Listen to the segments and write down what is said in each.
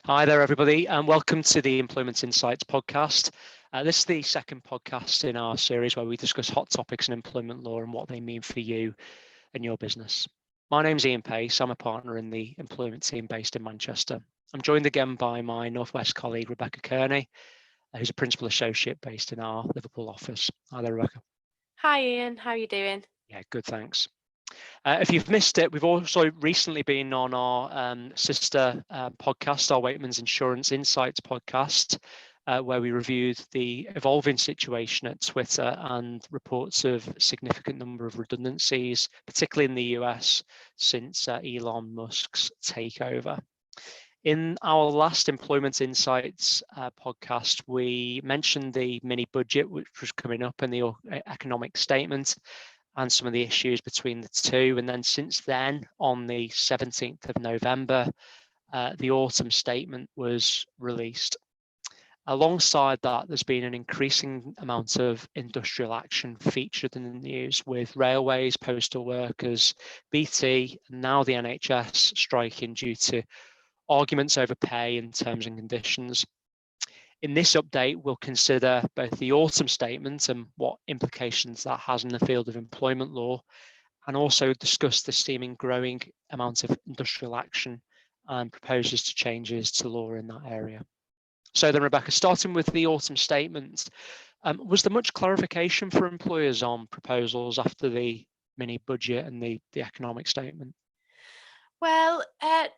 Hi there, everybody, and welcome to the Employment Insights podcast. This is the second podcast in our series where we discuss hot topics in employment law and what they mean for you and your business. My name's Ian Pace. I'm a partner in the employment team based in Manchester. I'm joined again by my Northwest colleague, Rebecca Kearney, who's a principal associate based in our Liverpool office. Hi there, Rebecca. Hi, Ian. How are you doing? Yeah, good, thanks. If you've missed it, we've also recently been on our sister podcast, our Waitman's Insurance Insights podcast, where we reviewed the evolving situation at Twitter and reports of a significant number of redundancies, particularly in the US, since Elon Musk's takeover. In our last Employment Insights podcast, we mentioned the mini budget, which was coming up, and the economic statement, and some of the issues between the two. And then since then, on the 17th of November, the autumn statement was released. Alongside that, there's been an increasing amount of industrial action featured in the news, with railways, postal workers, BT, and now the NHS striking due to arguments over pay and terms and conditions. In this update, we'll consider both the autumn statement and what implications that has in the field of employment law, and also discuss the seeming growing amount of industrial action and proposals to changes to law in that area. So then, Rebecca, starting with the autumn statement, was there much clarification for employers on proposals after the mini budget and the economic statement? Well,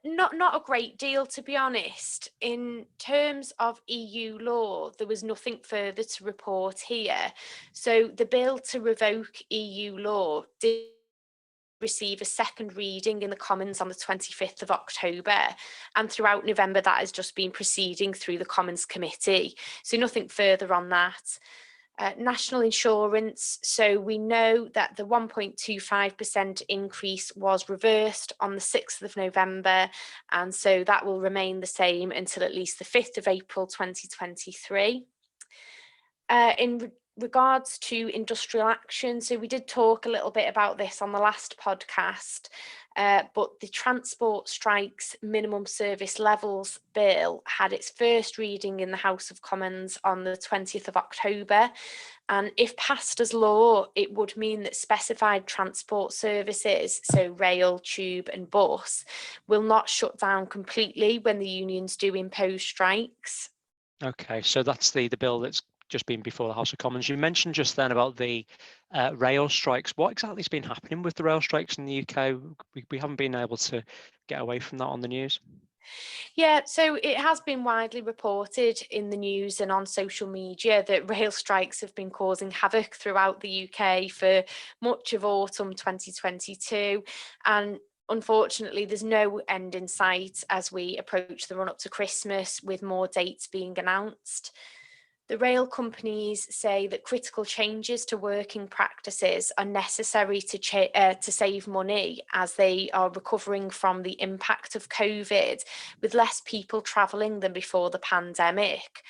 not a great deal, to be honest. In terms of EU law, there was nothing further to report here. So the bill to revoke EU law did receive a second reading in the Commons on the 25th of October, and throughout November that has just been proceeding through the Commons Committee. So nothing further on that. National insurance, so we know that the 1.25% increase was reversed on the 6th of November, and so that will remain the same until at least the 5th of April 2023. In regards to industrial action, so we did talk a little bit about this on the last podcast, but the Transport Strikes Minimum Service Levels Bill had its first reading in the House of Commons on the 20th of October. And if passed as law, it would mean that specified transport services, so rail, tube and bus, will not shut down completely when the unions do impose strikes. Okay, so that's the bill that's just been before the House of Commons. You mentioned just then about the rail strikes. What exactly has been happening with the rail strikes in the UK? We haven't been able to get away from that on the news. Yeah, so it has been widely reported in the news and on social media that rail strikes have been causing havoc throughout the UK for much of autumn 2022. And unfortunately, there's no end in sight as we approach the run up to Christmas, with more dates being announced. The rail companies say that critical changes to working practices are necessary to save money as they are recovering from the impact of COVID, with less people travelling than before the pandemic.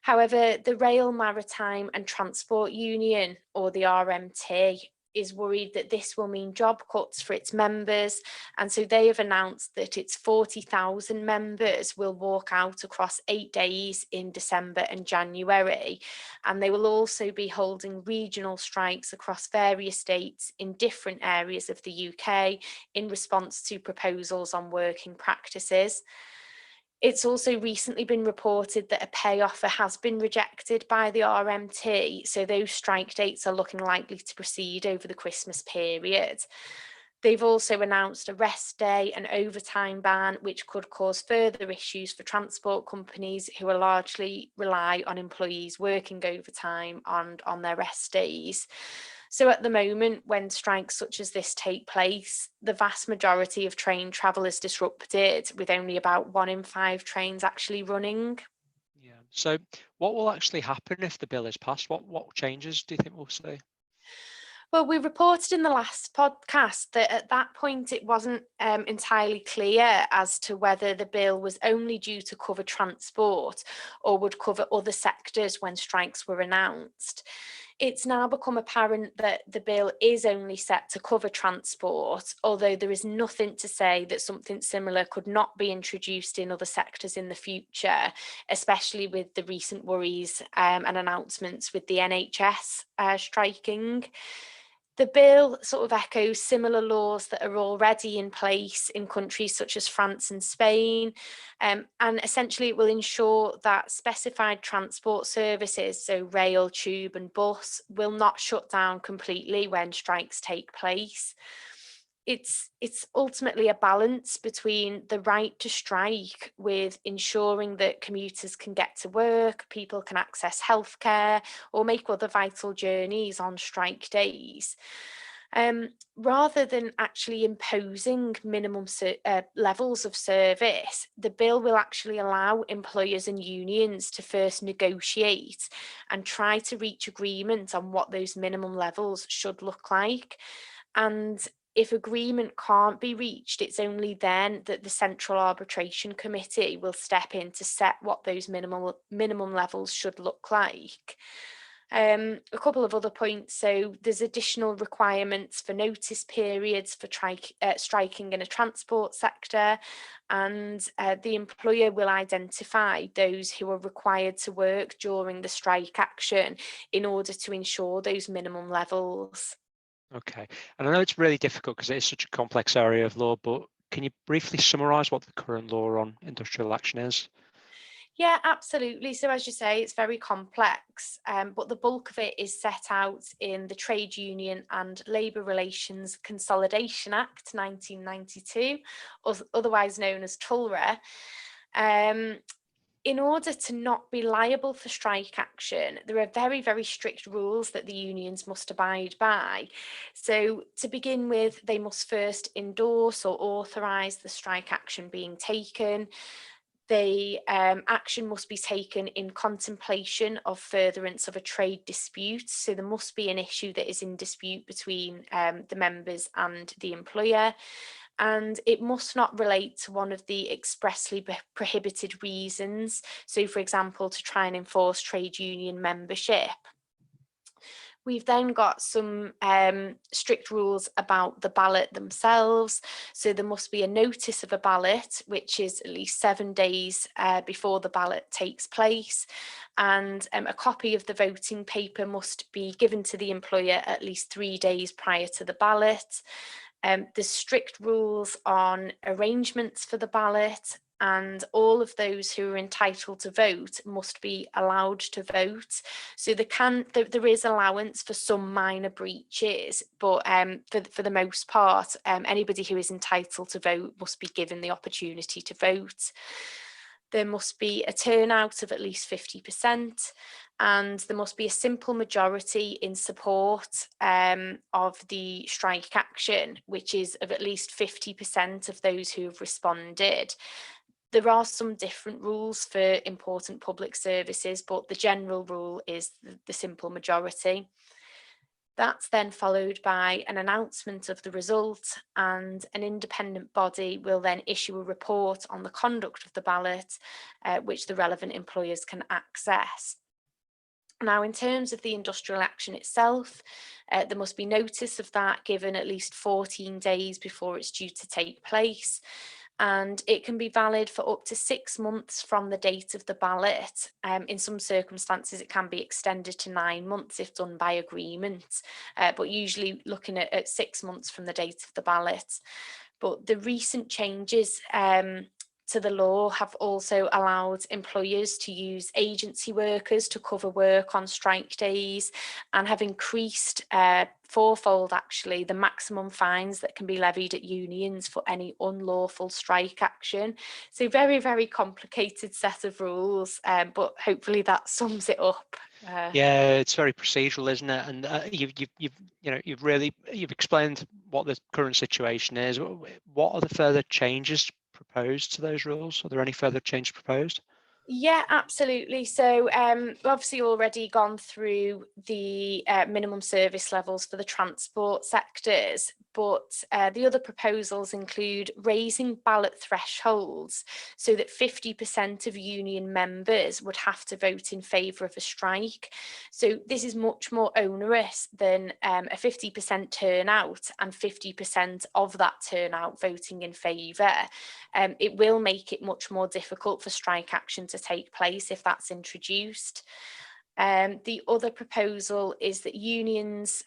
However, the Rail, Maritime and Transport Union, or the RMT, is worried that this will mean job cuts for its members, and so they have announced that its 40,000 members will walk out across 8 days in December and January, and they will also be holding regional strikes across various states in different areas of the UK in response to proposals on working practices. It's also recently been reported that a pay offer has been rejected by the RMT, so those strike dates are looking likely to proceed over the Christmas period. They've also announced a rest day and overtime ban, which could cause further issues for transport companies who are largely rely on employees working overtime and on their rest days. So at the moment, when strikes such as this take place, the vast majority of train travel is disrupted, with only about 1 in 5 trains actually running. Yeah. So what will actually happen if the bill is passed? What changes do you think we'll see? Well, we reported in the last podcast that at that point it wasn't entirely clear as to whether the bill was only due to cover transport or would cover other sectors when strikes were announced. It's now become apparent that the bill is only set to cover transport, although there is nothing to say that something similar could not be introduced in other sectors in the future, especially with the recent worries and announcements with the NHS striking. The bill sort of echoes similar laws that are already in place in countries such as France and Spain, and essentially it will ensure that specified transport services, so rail, tube and bus, will not shut down completely when strikes take place. It's ultimately a balance between the right to strike with ensuring that commuters can get to work, people can access healthcare or make other vital journeys on strike days. Rather than actually imposing minimum levels of service, the bill will actually allow employers and unions to first negotiate and try to reach agreement on what those minimum levels should look like. And if agreement can't be reached, it's only then that the Central Arbitration Committee will step in to set what those minimum levels should look like. A couple of other points. So there's additional requirements for notice periods for striking in a transport sector, and the employer will identify those who are required to work during the strike action in order to ensure those minimum levels. Okay, and I know it's really difficult because it is such a complex area of law, but can you briefly summarise what the current law on industrial action is? Yeah, absolutely. So as you say, it's very complex, but the bulk of it is set out in the Trade Union and Labour Relations Consolidation Act 1992, otherwise known as TULRA. In order to not be liable for strike action, there are very, very strict rules that the unions must abide by. So to begin with, they must first endorse or authorise the strike action being taken. The action must be taken in contemplation of furtherance of a trade dispute. So there must be an issue that is in dispute between the members and the employer. And it must not relate to one of the expressly prohibited reasons. So, for example, to try and enforce trade union membership. We've then got some strict rules about the ballot themselves. So there must be a notice of a ballot, which is at least 7 days before the ballot takes place. And a copy of the voting paper must be given to the employer at least 3 days prior to the ballot. There's strict rules on arrangements for the ballot, and all of those who are entitled to vote must be allowed to vote. So there is allowance for some minor breaches, but for the most part, anybody who is entitled to vote must be given the opportunity to vote. There must be a turnout of at least 50%, and there must be a simple majority in support of the strike action, which is of at least 50% of those who have responded. There are some different rules for important public services, but the general rule is the simple majority. That's then followed by an announcement of the result, and an independent body will then issue a report on the conduct of the ballot, which the relevant employers can access. Now, in terms of the industrial action itself, there must be notice of that given at least 14 days before it's due to take place. And it can be valid for up to 6 months from the date of the ballot. In some circumstances, it can be extended to 9 months if done by agreement, but usually looking at 6 months from the date of the ballot. But the recent changes to the law have also allowed employers to use agency workers to cover work on strike days, and have increased fourfold actually the maximum fines that can be levied at unions for any unlawful strike action. So very, very complicated set of rules, but hopefully that sums it up. Yeah, it's very procedural, isn't it? And you've explained what the current situation is. What are the further changes proposed to those rules? Are there any further changes proposed? Yeah, absolutely. So we've obviously already gone through the minimum service levels for the transport sectors, but the other proposals include raising ballot thresholds so that 50% of union members would have to vote in favour of a strike. So this is much more onerous than a 50% turnout and 50% of that turnout voting in favour. It will make it much more difficult for strike action to take place if that's introduced. The other proposal is that unions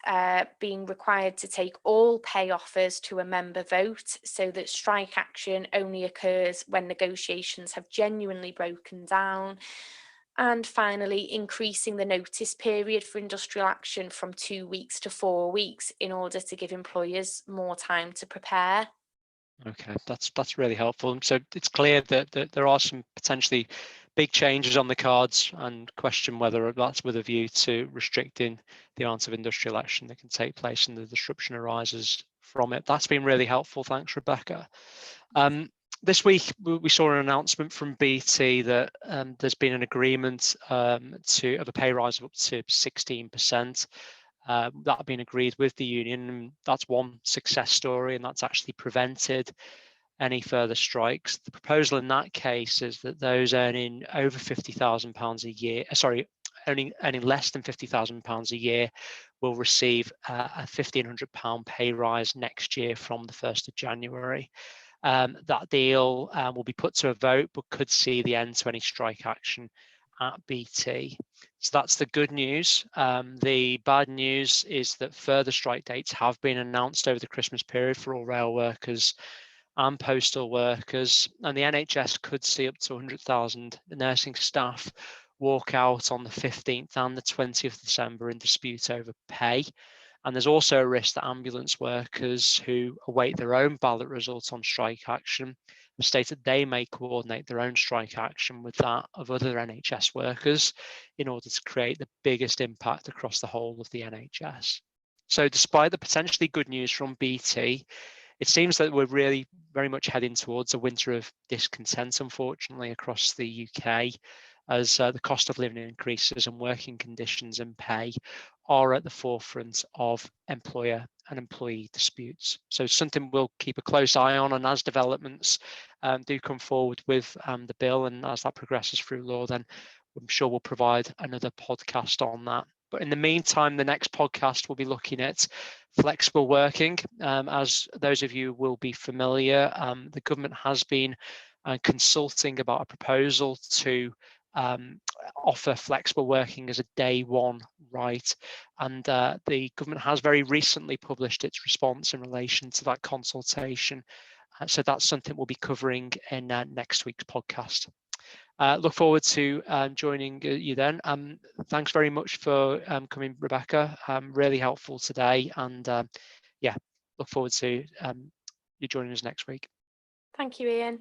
being required to take all pay offers to a member vote, so that strike action only occurs when negotiations have genuinely broken down. And finally, increasing the notice period for industrial action from 2 weeks to 4 weeks in order to give employers more time to prepare. Okay, that's really helpful. So it's clear that there are some potentially big changes on the cards, and question whether that's with a view to restricting the amount of industrial action that can take place and the disruption arises from it. That's been really helpful. Thanks, Rebecca. This week we saw an announcement from BT that there's been an agreement of a pay rise of up to 16%. That had been agreed with the union, and that's one success story, and that's actually prevented any further strikes. The proposal in that case is that those earning over £50,000 a year, earning less than £50,000 a year, will receive a £1,500 pay rise next year from the 1st of January. That deal will be put to a vote, but could see the end to any strike action at BT. So that's the good news. The bad news is that further strike dates have been announced over the Christmas period for all rail workers and postal workers, and the NHS could see up to 100,000 nursing staff walk out on the 15th and the 20th of December in dispute over pay. And there's also a risk that ambulance workers who await their own ballot results on strike action have stated they may coordinate their own strike action with that of other NHS workers in order to create the biggest impact across the whole of the NHS. So despite the potentially good news from BT, it seems that we're really very much heading towards a winter of discontent, unfortunately, across the UK, as the cost of living increases and working conditions and pay are at the forefront of employer and employee disputes. So something we'll keep a close eye on, and as developments do come forward with the bill, and as that progresses through law, then I'm sure we'll provide another podcast on that. But in the meantime, the next podcast will be looking at flexible working. As those of you will be familiar, the government has been consulting about a proposal to offer flexible working as a day one right, and the government has very recently published its response in relation to that consultation. So that's something we'll be covering in next week's podcast. Look forward to joining you then. Thanks very much for coming, Rebecca. Really helpful today, and yeah, look forward to you joining us next week. Thank you, Ian.